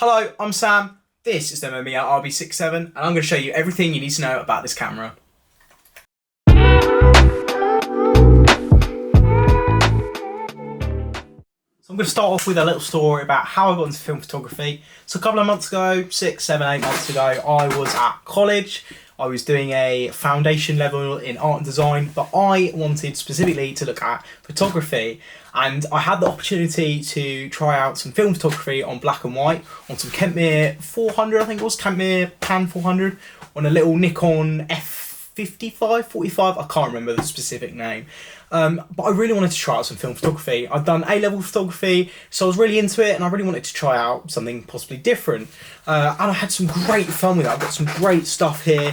Hello, I'm Sam. This is the Mamiya RB67 and I'm going to show you everything you need to know about this camera. So I'm going to start off with a little story about how I got into film photography. So a couple of months ago, 6, 7, 8 months ago, I was at college. I was doing a foundation level in art and design, but I wanted specifically to look at photography. And I had the opportunity to try out some film photography on black and white, on some Kentmere 400, I think it was, Kentmere Pan 400, on a little Nikon F55, 45, I can't remember the specific name. But I really wanted to try out some film photography. I'd done A-level photography, so I was really into it and I really wanted to try out something possibly different. And I had some great fun with it. I've got some great stuff here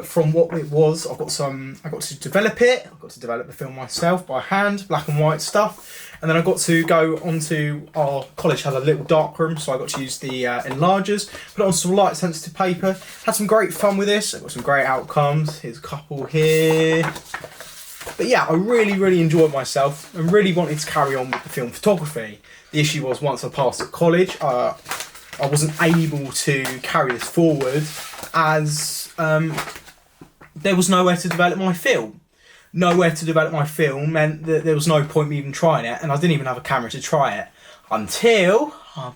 from what it was. I got to develop it. I got to develop the film myself by hand, black and white stuff. And then I got to go onto, our college had a little dark room, so I got to use the enlargers, put it on some light sensitive paper. Had some great fun with this. I got some great outcomes. Here's a couple here. But yeah, I really enjoyed myself and really wanted to carry on with the film photography. The issue was once I passed at college, I wasn't able to carry this forward as there was nowhere to develop my film. Nowhere to develop my film meant that there was no point me even trying it, and I didn't even have a camera to try it until I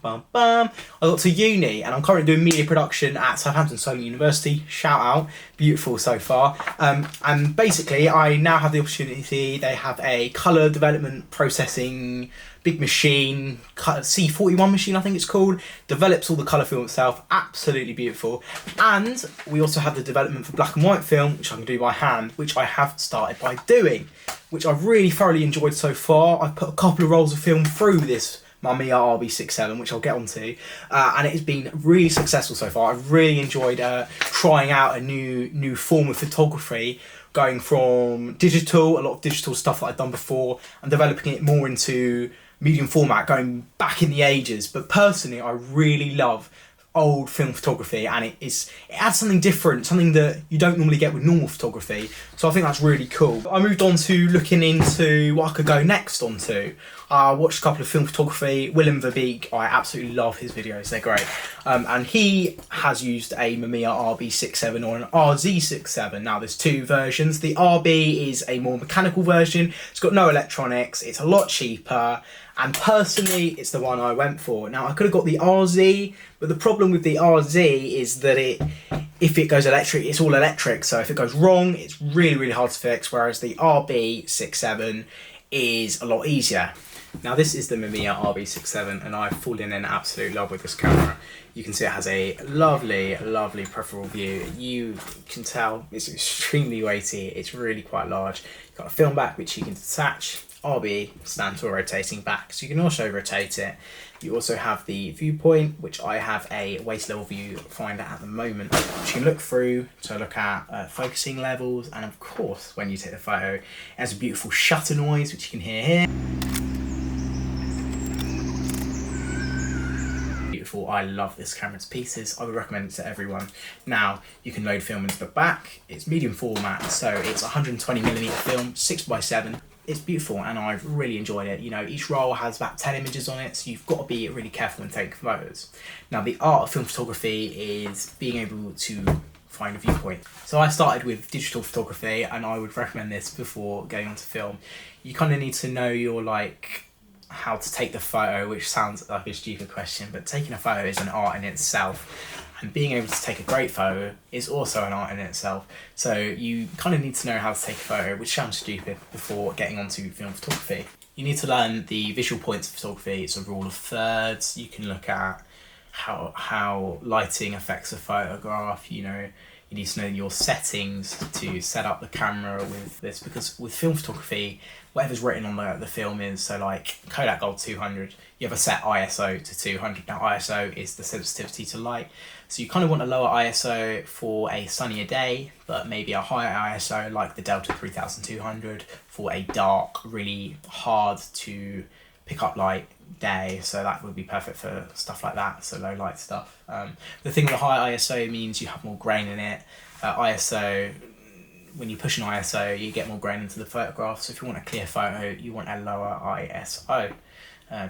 got to uni, and I'm currently doing media production at Southampton Solent University. Shout out, beautiful so far. And basically I now have the opportunity, they have a colour development processing big machine, C41 machine I think it's called, develops all the colour film itself, absolutely beautiful. And we also have the development for black and white film, which I can do by hand, which I have started by doing, which I've really thoroughly enjoyed so far. I've put a couple of rolls of film through this Mamiya RB67, which I'll get onto, and it has been really successful so far. I've really enjoyed trying out a new form of photography, going from digital, a lot of digital stuff that I've done before, and developing it more into medium format, going back in the ages. But personally, I really love old film photography, and it adds something different, something that you don't normally get with normal photography, so I think that's really cool. I moved on to looking into what I could go next onto. I watched a couple of film photography. Willem Verbeek, I absolutely love his videos, they're great. And he has used a Mamiya RB67 or an RZ67. Now there's two versions. The RB is a more mechanical version, it's got no electronics, it's a lot cheaper, and personally it's the one I went for. Now I could have got the RZ, but the problem with the RZ is that if it goes electric, it's all electric, so if it goes wrong it's really hard to fix, whereas the RB67 is a lot easier. Now this is the Mamiya RB67 and I've fallen in absolute love with this camera. You can see it has a lovely peripheral view. You can tell it's extremely weighty, it's really quite large. You've got a film back which you can detach. RB stands for rotating back, so you can also rotate it. You also have the viewpoint, which I have a waist level view finder at the moment, which you can look through to look at focusing levels, and of course when you take the photo it has a beautiful shutter noise which you can hear here. Beautiful, I love this camera to pieces. I would recommend it to everyone. Now you can load film into the back, it's medium format, so it's 120mm film, 6x7. It's beautiful and I've really enjoyed it. You know, each roll has about 10 images on it, so you've got to be really careful when taking photos. Now the art of film photography is being able to find a viewpoint. So I started with digital photography and I would recommend this before going onto film. You kind of need to know how to take the photo, which sounds like a stupid question, but taking a photo is an art in itself. And being able to take a great photo is also an art in itself. So you kind of need to know how to take a photo, which sounds stupid, before getting onto film photography. You need to learn the visual points of photography. It's a rule of thirds. You can look at how lighting affects a photograph. You know, you need to know your settings to set up the camera with this, because with film photography, whatever's written on the film is, so like Kodak Gold 200, you have a set ISO to 200. Now ISO is the sensitivity to light. So you kind of want a lower ISO for a sunnier day, but maybe a higher ISO like the Delta 3200 for a dark, really hard to pick up light day. So that would be perfect for stuff like that, so low light stuff. The thing with a higher ISO means you have more grain in it. ISO, when you push an ISO, you get more grain into the photograph. So if you want a clear photo, you want a lower ISO.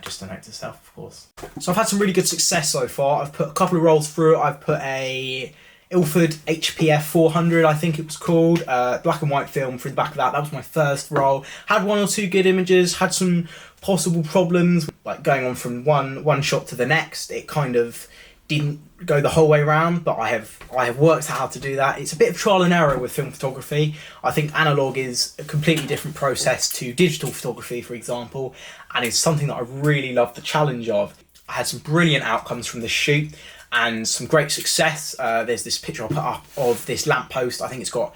just a note to self, of course. So I've had some really good success so far. I've put a couple of rolls through it. I've put a Ilford HPF 400, I think it was called, black and white film through the back of that. That was my first roll. Had one or two good images, had some possible problems, like going on from one shot to the next. It kind of didn't go the whole way around, but I have worked out how to do that. It's a bit of trial and error with film photography. I think analog is a completely different process to digital photography, for example, and it's something that I really love the challenge of. I had some brilliant outcomes from this shoot and some great success. There's this picture I put up of this lamppost. I think it's got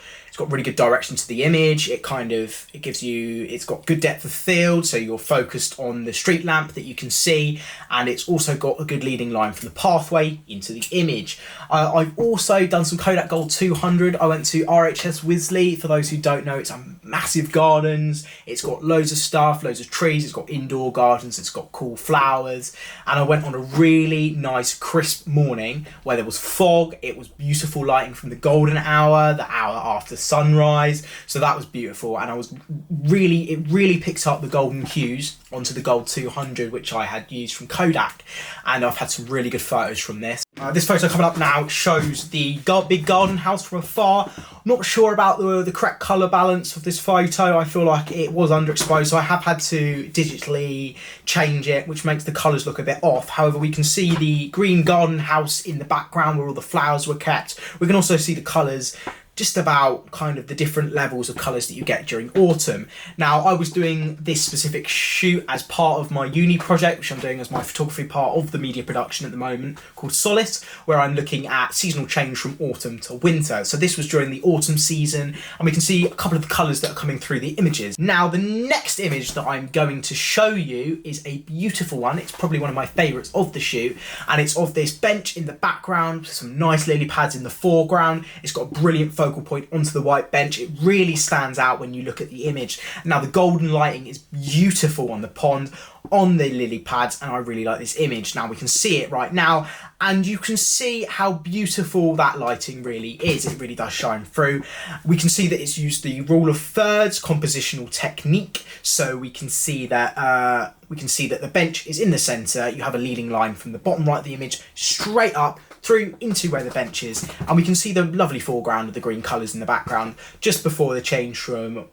really good direction to the image. It's got good depth of field, so you're focused on the street lamp that you can see, and it's also got a good leading line from the pathway into the image. I've also done some Kodak Gold 200. I went to RHS Wisley. For those who don't know, it's a massive gardens. It's got loads of stuff, loads of trees. It's got indoor gardens. It's got cool flowers. And I went on a really nice crisp morning where there was fog. It was beautiful lighting from the golden hour, the hour after sunrise. So that was beautiful. And it really picked up the golden hues onto the Gold 200, which I had used from Kodak. And I've had some really good photos from this. This photo coming up now shows the big garden house from afar. Not sure about the correct colour balance of this photo. I feel like it was underexposed, so I have had to digitally change it, which makes the colours look a bit off. However, we can see the green garden house in the background where all the flowers were kept. We can also see the colours just about kind of the different levels of colours that you get during autumn. Now, I was doing this specific shoot as part of my uni project, which I'm doing as my photography part of the media production at the moment, called Solace, where I'm looking at seasonal change from autumn to winter. So this was during the autumn season, and we can see a couple of the colours that are coming through the images. Now, the next image that I'm going to show you is a beautiful one. It's probably one of my favourites of the shoot, and it's of this bench in the background, some nice lily pads in the foreground. It's got a brilliant focal point onto the white bench. It really stands out when you look at the image. Now, the golden lighting is beautiful on the pond, on the lily pads, and I really like this image. Now, we can see it right now, and you can see how beautiful that lighting really is. It really does shine through. We can see that it's used the rule of thirds compositional technique, so we can see that the bench is in the centre. You have a leading line from the bottom right of the image straight up through into where the bench is, and we can see the lovely foreground of the green colours in the background just before the change from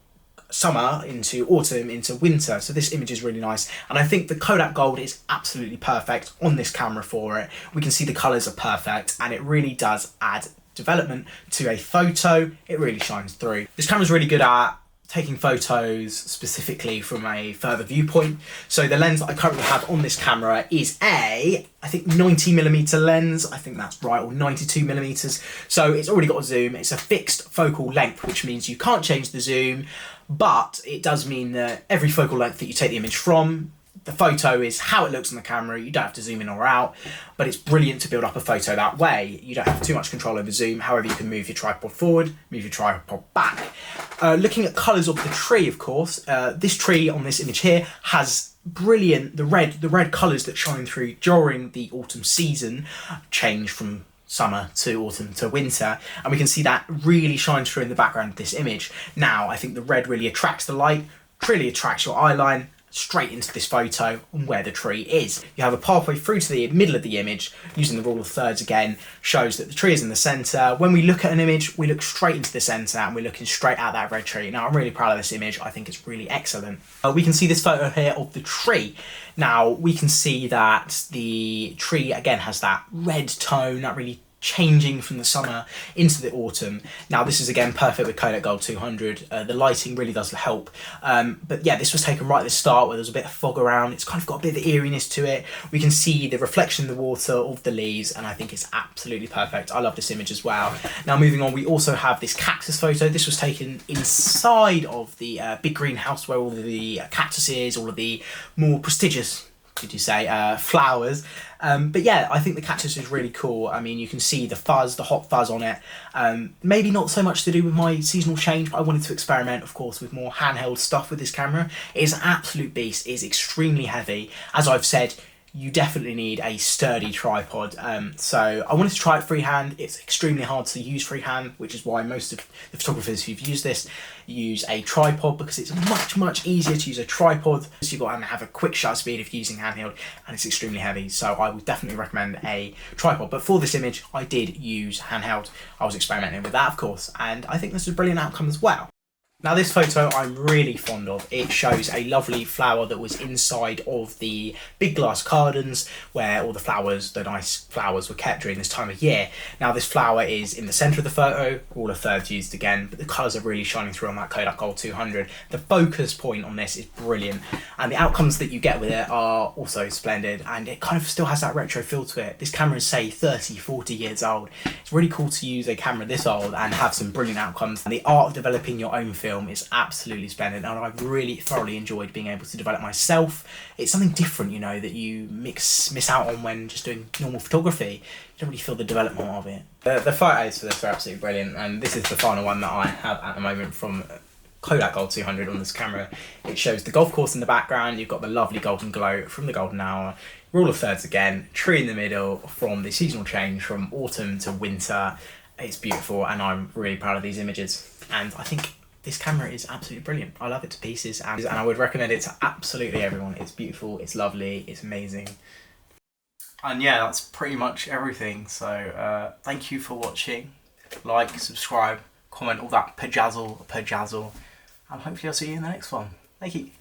summer into autumn into winter. So this image is really nice, and I think the Kodak Gold is absolutely perfect on this camera for it. We can see the colours are perfect, and it really does add development to a photo. It really shines through. This camera's really good at taking photos specifically from a further viewpoint. So the lens that I currently have on this camera is I think 90mm lens, I think that's right, or 92mm. So it's already got a zoom. It's a fixed focal length, which means you can't change the zoom, but it does mean that every focal length that you take the image from, the photo is how it looks on the camera. You don't have to zoom in or out, but it's brilliant to build up a photo that way. You don't have too much control over zoom. However, you can move your tripod forward, move your tripod back. Looking at colours of the tree, of course, this tree on this image here has brilliant, the red colours that shine through during the autumn season change from summer to autumn to winter, and we can see that really shines through in the background of this image. Now, I think the red really attracts the light, really attracts your eye line straight into this photo and where the tree is. You have a pathway through to the middle of the image using the rule of thirds again, shows that the tree is in the centre. When we look at an image, we look straight into the centre and we're looking straight at that red tree. Now, I'm really proud of this image. I think it's really excellent. We can see this photo here of the tree. Now, we can see that the tree again has that red tone, that really changing from the summer into the autumn. Now, this is again perfect with Kodak Gold 200. The lighting really does help. But yeah, this was taken right at the start where there's a bit of fog around. It's kind of got a bit of eeriness to it. We can see the reflection in the water of the leaves, and I think it's absolutely perfect. I love this image as well. Now, moving on, we also have this cactus photo. This was taken inside of the big greenhouse where all of the cactuses, all of the more prestigious, could you say, flowers. But yeah, I think the cactus is really cool. I mean, you can see the fuzz, the hot fuzz on it. Maybe not so much to do with my seasonal change, but I wanted to experiment, of course, with more handheld stuff with this camera. It is an absolute beast. It is extremely heavy. As I've said, you definitely need a sturdy tripod. So I wanted to try it freehand. It's extremely hard to use freehand, which is why most of the photographers who've used this use a tripod, because it's much easier to use a tripod. So you've got to have a quick shutter speed if using handheld, and it's extremely heavy. So I would definitely recommend a tripod. But for this image, I did use handheld. I was experimenting with that, of course, and I think this is a brilliant outcome as well. Now this photo I'm really fond of. It shows a lovely flower that was inside of the big glass gardens where all the flowers, the nice flowers, were kept during this time of year. Now this flower is in the centre of the photo, all the thirds used again, but the colours are really shining through on that Kodak Gold 200. The focus point on this is brilliant, and the outcomes that you get with it are also splendid, and it kind of still has that retro feel to it. This camera is, say, 30, 40 years old. It's really cool to use a camera this old and have some brilliant outcomes. And the art of developing your own film is absolutely splendid, and I really thoroughly enjoyed being able to develop myself. It's something different, you know, that you miss out on when just doing normal photography. You don't really feel the development of it. The photos for this are absolutely brilliant, and this is the final one that I have at the moment from Kodak Gold 200 on this camera. It shows the golf course in the background. You've got the lovely golden glow from the golden hour, rule of thirds again, tree in the middle from the seasonal change from autumn to winter. It's beautiful, and I'm really proud of these images, and I think this camera is absolutely brilliant. I love it to pieces, and I would recommend it to absolutely everyone. It's beautiful, it's lovely, it's amazing. And yeah, that's pretty much everything. So thank you for watching. Like, subscribe, comment, all that pajazzle, and hopefully I'll see you in the next one. Thank you.